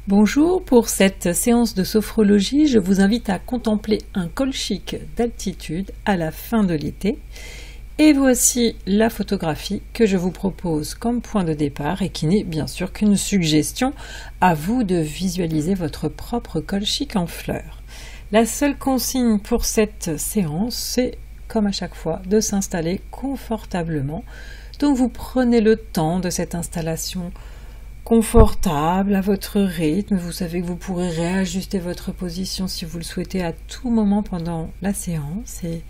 Bonjour, pour cette séance de sophrologie, je vous invite à contempler un colchique d'altitude à la fin de l'été. Et voici la photographie que je vous propose comme point de départ et qui n'est bien sûr qu'une suggestion à vous de visualiser votre propre colchique en fleurs. La seule consigne pour cette séance, c'est, comme à chaque fois, de s'installer confortablement. Donc vous prenez le temps de cette installation confortable, à votre rythme. Vous savez que vous pourrez réajuster votre position si vous le souhaitez à tout moment pendant la séance. Et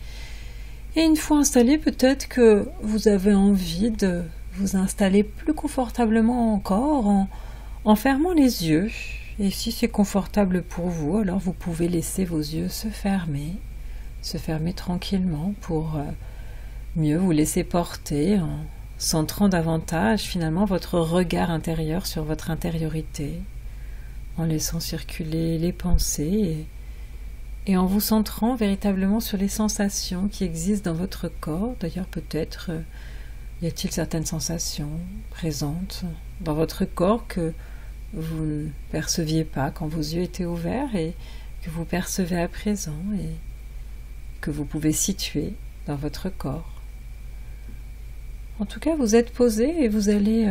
une fois installé, peut-être que vous avez envie de vous installer plus confortablement encore en fermant les yeux. Et si c'est confortable pour vous, alors vous pouvez laisser vos yeux se fermer tranquillement pour mieux vous laisser porter en centrant davantage finalement votre regard intérieur sur votre intériorité, en laissant circuler les pensées et en vous centrant véritablement sur les sensations qui existent dans votre corps. D'ailleurs, peut-être y a-t-il certaines sensations présentes dans votre corps que vous ne perceviez pas quand vos yeux étaient ouverts et que vous percevez à présent et que vous pouvez situer dans votre corps. En tout cas, vous êtes posé et vous allez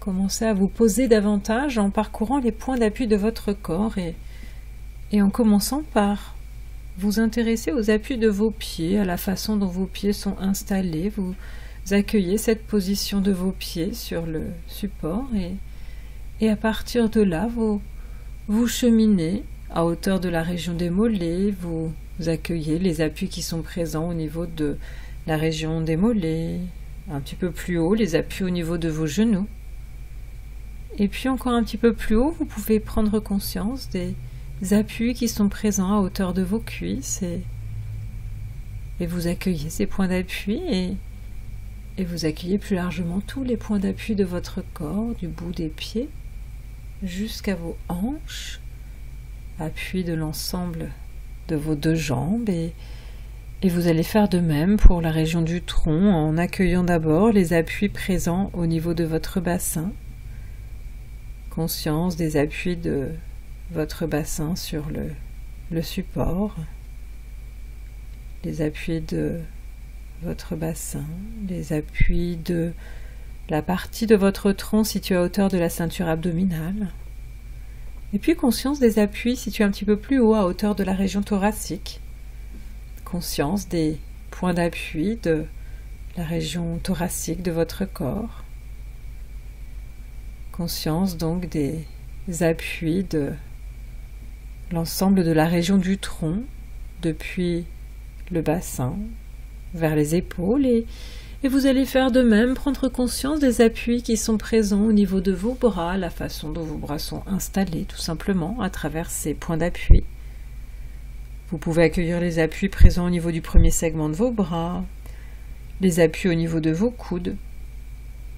commencer à vous poser davantage en parcourant les points d'appui de votre corps et en commençant par vous intéresser aux appuis de vos pieds, à la façon dont vos pieds sont installés. Vous accueillez cette position de vos pieds sur le support et à partir de là, vous cheminez à hauteur de la région des mollets, vous accueillez les appuis qui sont présents au niveau de la région des mollets, un petit peu plus haut, les appuis au niveau de vos genoux. Et puis encore un petit peu plus haut, vous pouvez prendre conscience des appuis qui sont présents à hauteur de vos cuisses et vous accueillez ces points d'appui et vous accueillez plus largement tous les points d'appui de votre corps, du bout des pieds jusqu'à vos hanches, appui de l'ensemble de vos deux jambes et vous allez faire de même pour la région du tronc en accueillant d'abord les appuis présents au niveau de votre bassin. Conscience des appuis de votre bassin sur le support. Les appuis de votre bassin, les appuis de la partie de votre tronc située à hauteur de la ceinture abdominale. Et puis conscience des appuis situés un petit peu plus haut à hauteur de la région thoracique. Conscience des points d'appui de la région thoracique de votre corps. Conscience donc des appuis de l'ensemble de la région du tronc, depuis le bassin vers les épaules et vous allez faire de même, prendre conscience des appuis qui sont présents au niveau de vos bras, la façon dont vos bras sont installés tout simplement à travers ces points d'appui. Vous pouvez accueillir les appuis présents au niveau du premier segment de vos bras, les appuis au niveau de vos coudes,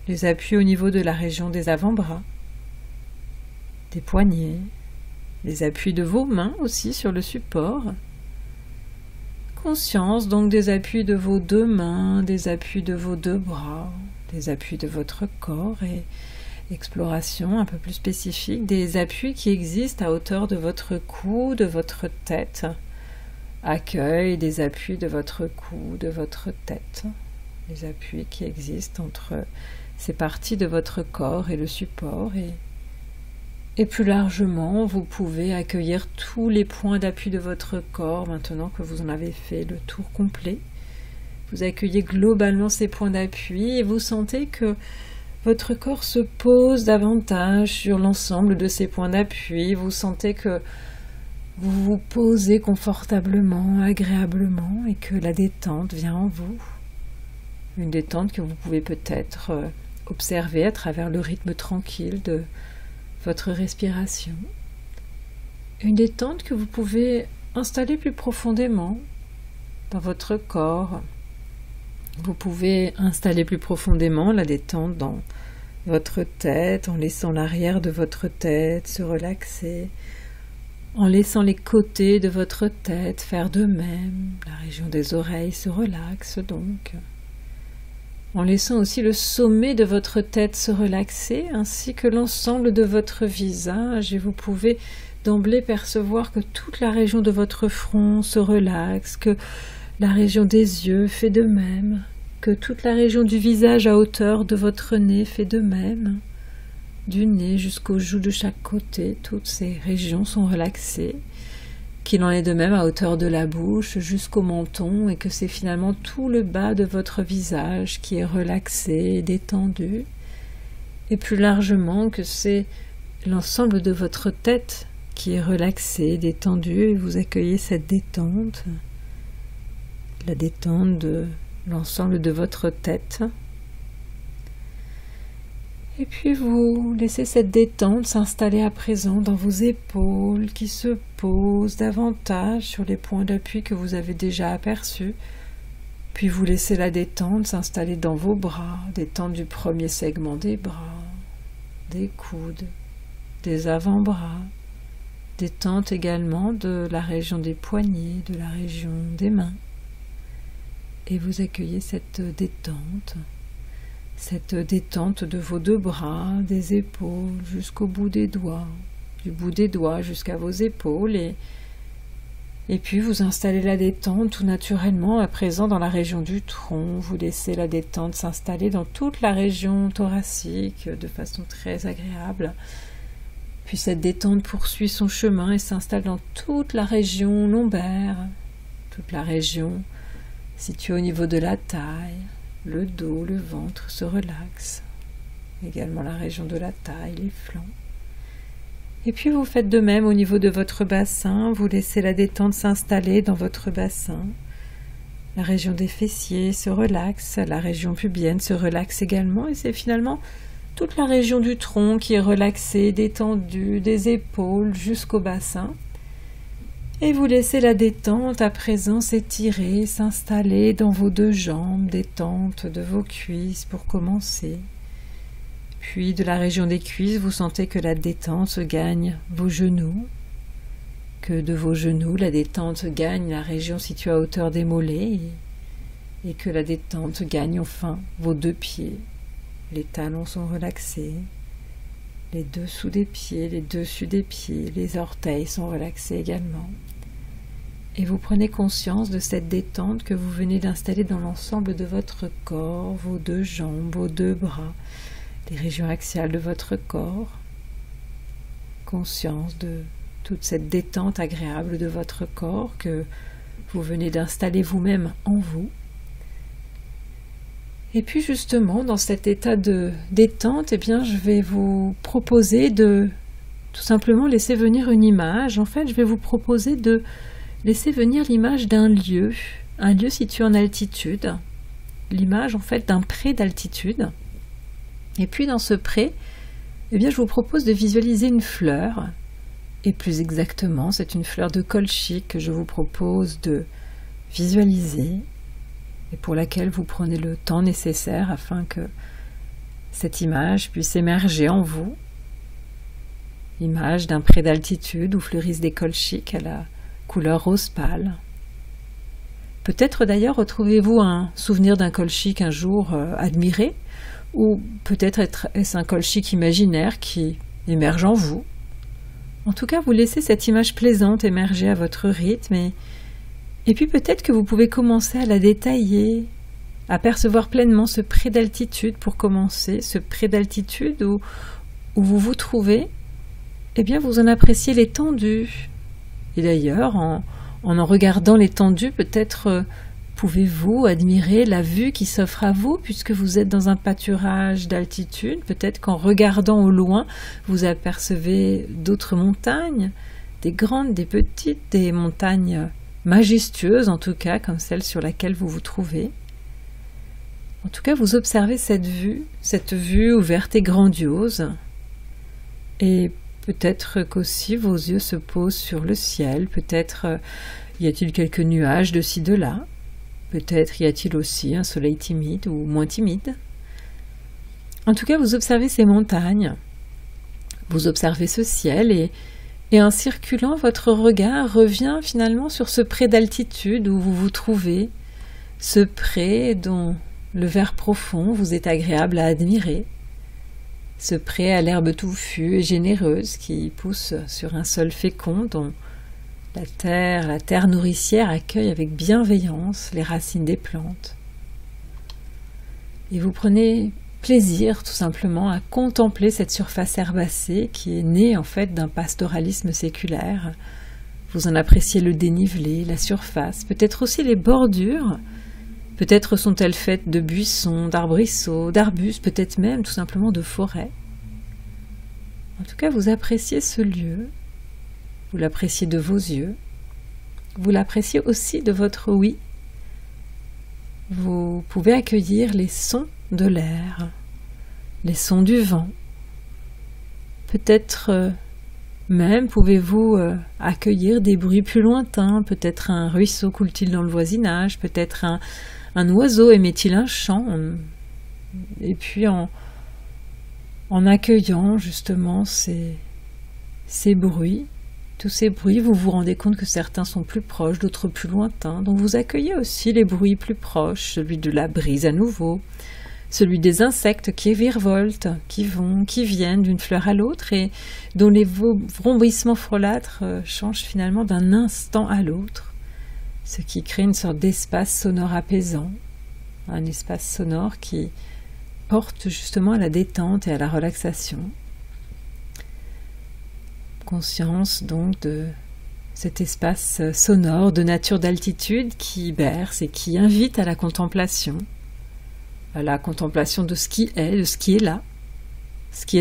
les appuis au niveau de la région des avant-bras, des poignets, les appuis de vos mains aussi sur le support. Conscience donc des appuis de vos deux mains, des appuis de vos deux bras, des appuis de votre corps et exploration un peu plus spécifique des appuis qui existent à hauteur de votre cou, de votre tête. Accueil des appuis de votre cou, de votre tête, les appuis qui existent entre ces parties de votre corps et le support. Et plus largement, vous pouvez accueillir tous les points d'appui de votre corps maintenant que vous en avez fait le tour complet. Vous accueillez globalement ces points d'appui et vous sentez que votre corps se pose davantage sur l'ensemble de ces points d'appui. Vous sentez que vous vous posez confortablement, agréablement et que la détente vient en vous. Une détente que vous pouvez peut-être observer à travers le rythme tranquille de votre respiration. Une détente que vous pouvez installer plus profondément dans votre corps. Vous pouvez installer plus profondément la détente dans votre tête en laissant l'arrière de votre tête se relaxer, en laissant les côtés de votre tête faire de même. La région des oreilles se relaxe donc. en laissant aussi le sommet de votre tête se relaxer, ainsi que l'ensemble de votre visage, et vous pouvez d'emblée percevoir que toute la région de votre front se relaxe, que la région des yeux fait de même, que toute la région du visage à hauteur de votre nez fait de même, du nez jusqu'aux joues de chaque côté, toutes ces régions sont relaxées, qu'il en est de même à hauteur de la bouche jusqu'au menton, et que c'est finalement tout le bas de votre visage qui est relaxé, détendu, et plus largement que c'est l'ensemble de votre tête qui est relaxé, détendu, et vous accueillez cette détente, la détente de l'ensemble de votre tête. Et puis vous laissez cette détente s'installer à présent dans vos épaules qui se posent davantage sur les points d'appui que vous avez déjà aperçus. Puis vous laissez la détente s'installer dans vos bras, détente du premier segment des bras, des coudes, des avant-bras, détente également de la région des poignets, de la région des mains. Et vous accueillez cette détente de vos deux bras, des épaules jusqu'au bout des doigts, du bout des doigts jusqu'à vos épaules, et puis vous installez la détente tout naturellement à présent dans la région du tronc. Vous laissez la détente s'installer dans toute la région thoracique de façon très agréable. Puis cette détente poursuit son chemin et s'installe dans toute la région lombaire, toute la région située au niveau de la taille. Le dos, le ventre se relaxe, également la région de la taille, les flancs. Et puis vous faites de même au niveau de votre bassin, vous laissez la détente s'installer dans votre bassin. La région des fessiers se relaxe, la région pubienne se relaxe également, et c'est finalement toute la région du tronc qui est relaxée, détendue, des épaules jusqu'au bassin. Et vous laissez la détente à présent s'étirer, s'installer dans vos deux jambes, détente de vos cuisses pour commencer. Puis de la région des cuisses, vous sentez que la détente gagne vos genoux, que de vos genoux, la détente gagne la région située à hauteur des mollets, et que la détente gagne enfin vos deux pieds. Les talons sont relaxés, les dessous des pieds, les dessus des pieds, les orteils sont relaxés également. Et vous prenez conscience de cette détente que vous venez d'installer dans l'ensemble de votre corps, vos deux jambes, vos deux bras, les régions axiales de votre corps. Conscience de toute cette détente agréable de votre corps que vous venez d'installer vous-même en vous. Et puis justement, dans cet état de détente, eh bien, je vais vous proposer de tout simplement laisser venir une image. En fait, je vais vous proposer de laisser venir l'image d'un lieu, un lieu situé en altitude, l'image en fait d'un pré d'altitude. Et puis dans ce pré, eh bien, je vous propose de visualiser une fleur, et plus exactement, c'est une fleur de colchique que je vous propose de visualiser, et pour laquelle vous prenez le temps nécessaire afin que cette image puisse émerger en vous. Image d'un pré d'altitude où fleurissent des colchiques à la couleur rose pâle. Peut-être d'ailleurs retrouvez-vous un souvenir d'un colchique un jour admiré, ou peut-être est-ce un colchique imaginaire qui émerge en vous. En tout cas, vous laissez cette image plaisante émerger à votre rythme, et puis peut-être que vous pouvez commencer à la détailler, à percevoir pleinement ce pré d'altitude pour commencer, ce pré d'altitude où vous vous trouvez, eh bien vous en appréciez l'étendue. Et d'ailleurs, en regardant l'étendue, peut-être pouvez-vous admirer la vue qui s'offre à vous, puisque vous êtes dans un pâturage d'altitude. Peut-être qu'en regardant au loin, vous apercevez d'autres montagnes, des grandes, des petites, des montagnes majestueuses en tout cas, comme celle sur laquelle vous vous trouvez. En tout cas, vous observez cette vue ouverte et grandiose, et peut-être qu'aussi vos yeux se posent sur le ciel, peut-être y a-t-il quelques nuages de ci, de là, peut-être y a-t-il aussi un soleil timide ou moins timide. En tout cas, vous observez ces montagnes, vous observez ce ciel, et en circulant, votre regard revient finalement sur ce pré d'altitude où vous vous trouvez, ce pré dont le vert profond vous est agréable à admirer, ce pré à l'herbe touffue et généreuse qui pousse sur un sol fécond dont la terre nourricière accueille avec bienveillance les racines des plantes. Et vous prenez plaisir tout simplement à contempler cette surface herbacée qui est née en fait d'un pastoralisme séculaire. Vous en appréciez le dénivelé, la surface, peut-être aussi les bordures. Peut-être sont-elles faites de buissons, d'arbrisseaux, d'arbustes, peut-être même tout simplement de forêts. En tout cas, vous appréciez ce lieu, vous l'appréciez de vos yeux, vous l'appréciez aussi de votre ouïe. Vous pouvez accueillir les sons de l'air, les sons du vent. Peut-être même pouvez-vous accueillir des bruits plus lointains, peut-être un ruisseau coule-t-il dans le voisinage, peut-être un oiseau émet-il un chant. Et puis en accueillant justement ces bruits, tous ces bruits, vous vous rendez compte que certains sont plus proches, d'autres plus lointains. Donc vous accueillez aussi les bruits plus proches, celui de la brise à nouveau, celui des insectes qui virevoltent, qui vont, qui viennent d'une fleur à l'autre et dont les vrombissements frôlâtres changent finalement d'un instant à l'autre, ce qui crée une sorte d'espace sonore apaisant, un espace sonore qui porte justement à la détente et à la relaxation. Conscience donc de cet espace sonore de nature d'altitude qui berce et qui invite à la contemplation de ce qui est, de ce qui est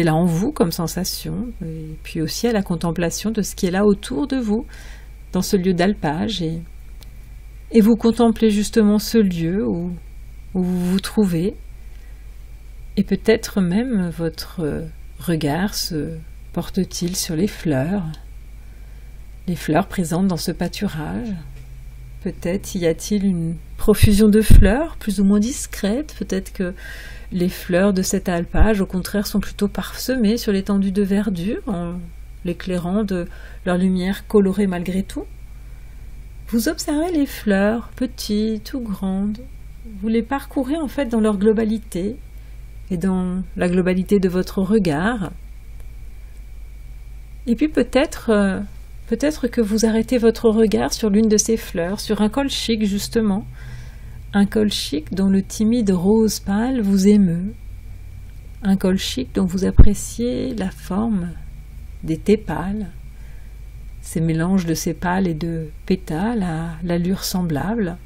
là en vous comme sensation, et puis aussi à la contemplation de ce qui est là autour de vous, dans ce lieu d'alpage, et vous contemplez justement ce lieu où vous vous trouvez, et peut-être même votre regard se porte-t-il sur les fleurs présentes dans ce pâturage. Peut-être y a-t-il une profusion de fleurs, plus ou moins discrète. Peut-être que les fleurs de cet alpage, au contraire, sont plutôt parsemées sur l'étendue de verdure, en l'éclairant de leur lumière colorée malgré tout. Vous observez les fleurs, petites ou grandes. Vous les parcourez en fait dans leur globalité et dans la globalité de votre regard. Et puis peut-être que vous arrêtez votre regard sur l'une de ces fleurs, sur un colchique justement, un colchique dont le timide rose pâle vous émeut, un colchique dont vous appréciez la forme des tépales, ces mélanges de sépales et de pétales à l'allure semblable,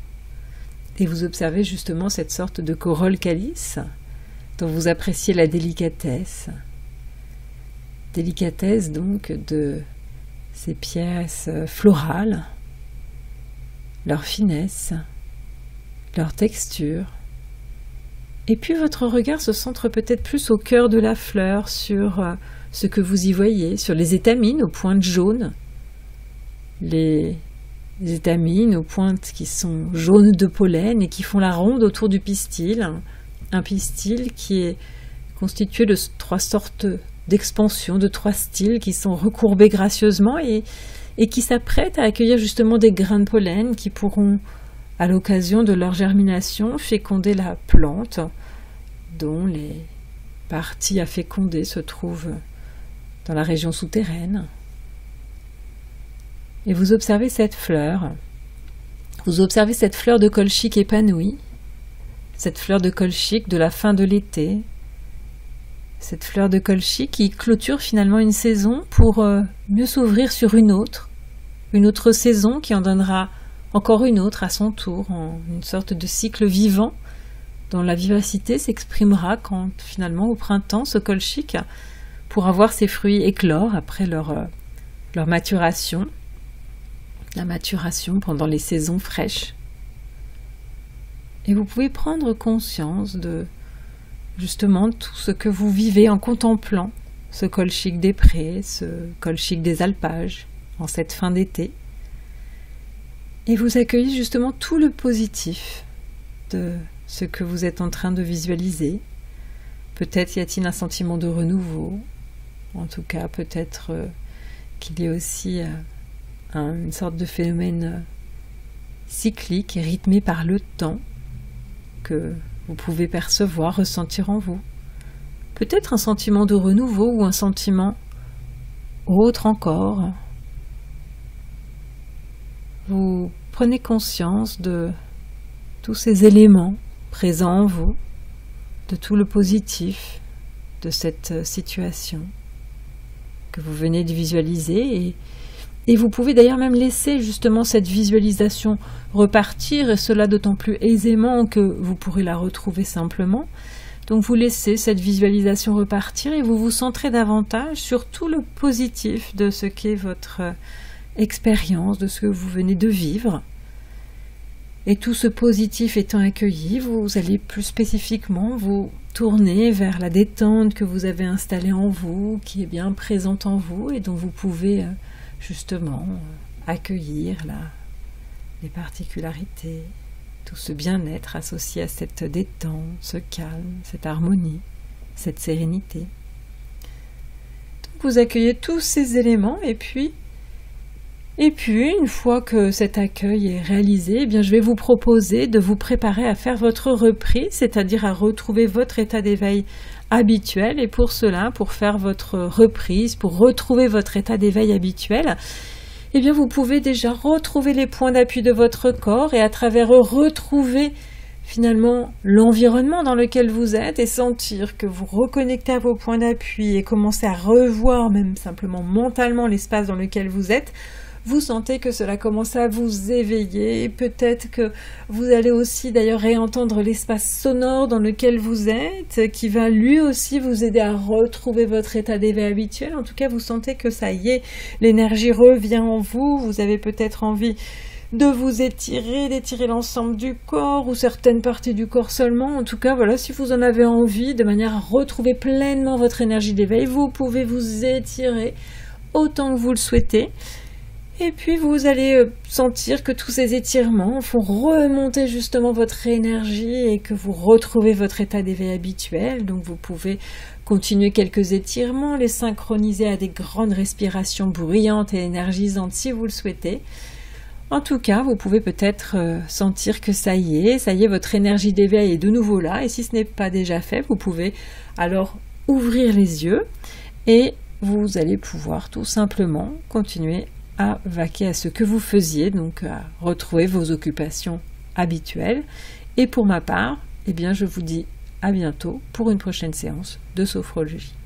et vous observez justement cette sorte de corolle calice dont vous appréciez la délicatesse donc de ces pièces florales, leur finesse, leur texture. Et puis votre regard se centre peut-être plus au cœur de la fleur, sur ce que vous y voyez, sur les étamines aux pointes jaunes, les étamines aux pointes qui sont jaunes de pollen et qui font la ronde autour du pistil, un pistil qui est constitué de 3 sortes d'expansion, de 3 styles qui sont recourbés gracieusement et qui s'apprêtent à accueillir justement des grains de pollen qui pourront, à l'occasion de leur germination, féconder la plante dont les parties à féconder se trouvent dans la région souterraine. Et vous observez cette fleur de colchique épanouie, cette fleur de colchique de la fin de l'été, cette fleur de colchique qui clôture finalement une saison pour mieux s'ouvrir sur une autre saison qui en donnera encore une autre à son tour, en une sorte de cycle vivant dont la vivacité s'exprimera quand finalement au printemps ce colchique pourra voir ses fruits éclore après leur maturation, la maturation pendant les saisons fraîches. Et vous pouvez prendre conscience de justement tout ce que vous vivez en contemplant ce colchique des prés, ce colchique des alpages en cette fin d'été. Et vous accueillez justement tout le positif de ce que vous êtes en train de visualiser. Peut-être y a-t-il un sentiment de renouveau. En tout cas, peut-être qu'il y a aussi une sorte de phénomène cyclique et rythmé par le temps que vous pouvez percevoir, ressentir en vous. Peut-être un sentiment de renouveau ou un sentiment autre encore. Vous prenez conscience de tous ces éléments présents en vous, de tout le positif de cette situation que vous venez de visualiser et vous pouvez d'ailleurs même laisser justement cette visualisation repartir et cela d'autant plus aisément que vous pourrez la retrouver simplement. Donc vous laissez cette visualisation repartir et vous vous centrez davantage sur tout le positif de ce qu'est votre expérience, de ce que vous venez de vivre. Et tout ce positif étant accueilli, vous allez plus spécifiquement vous tourner vers la détente que vous avez installée en vous, qui est bien présente en vous et dont vous pouvez justement accueillir les particularités, tout ce bien-être associé à cette détente, ce calme, cette harmonie, cette sérénité. Donc vous accueillez tous ces éléments et puis une fois que cet accueil est réalisé, eh bien je vais vous proposer de vous préparer à faire votre reprise, c'est-à-dire à retrouver votre état d'éveil habituel. Et pour cela, pour faire votre reprise, pour retrouver votre état d'éveil habituel, eh bien vous pouvez déjà retrouver les points d'appui de votre corps et à travers eux retrouver finalement l'environnement dans lequel vous êtes et sentir que vous reconnectez à vos points d'appui et commencez à revoir même simplement mentalement l'espace dans lequel vous êtes. Vous sentez que cela commence à vous éveiller, peut-être que vous allez aussi d'ailleurs réentendre l'espace sonore dans lequel vous êtes, qui va lui aussi vous aider à retrouver votre état d'éveil habituel. En tout cas, vous sentez que ça y est, l'énergie revient en vous, vous avez peut-être envie de vous étirer, d'étirer l'ensemble du corps ou certaines parties du corps seulement. En tout cas, voilà, si vous en avez envie, de manière à retrouver pleinement votre énergie d'éveil, vous pouvez vous étirer autant que vous le souhaitez. Et puis vous allez sentir que tous ces étirements font remonter justement votre énergie et que vous retrouvez votre état d'éveil habituel. Donc vous pouvez continuer quelques étirements, les synchroniser à des grandes respirations bruyantes et énergisantes si vous le souhaitez. En tout cas, vous pouvez peut-être sentir que ça y est, votre énergie d'éveil est de nouveau là. Et si ce n'est pas déjà fait, vous pouvez alors ouvrir les yeux et vous allez pouvoir tout simplement continuer à vaquer à ce que vous faisiez, donc à retrouver vos occupations habituelles. Et pour ma part, eh bien, je vous dis à bientôt pour une prochaine séance de sophrologie.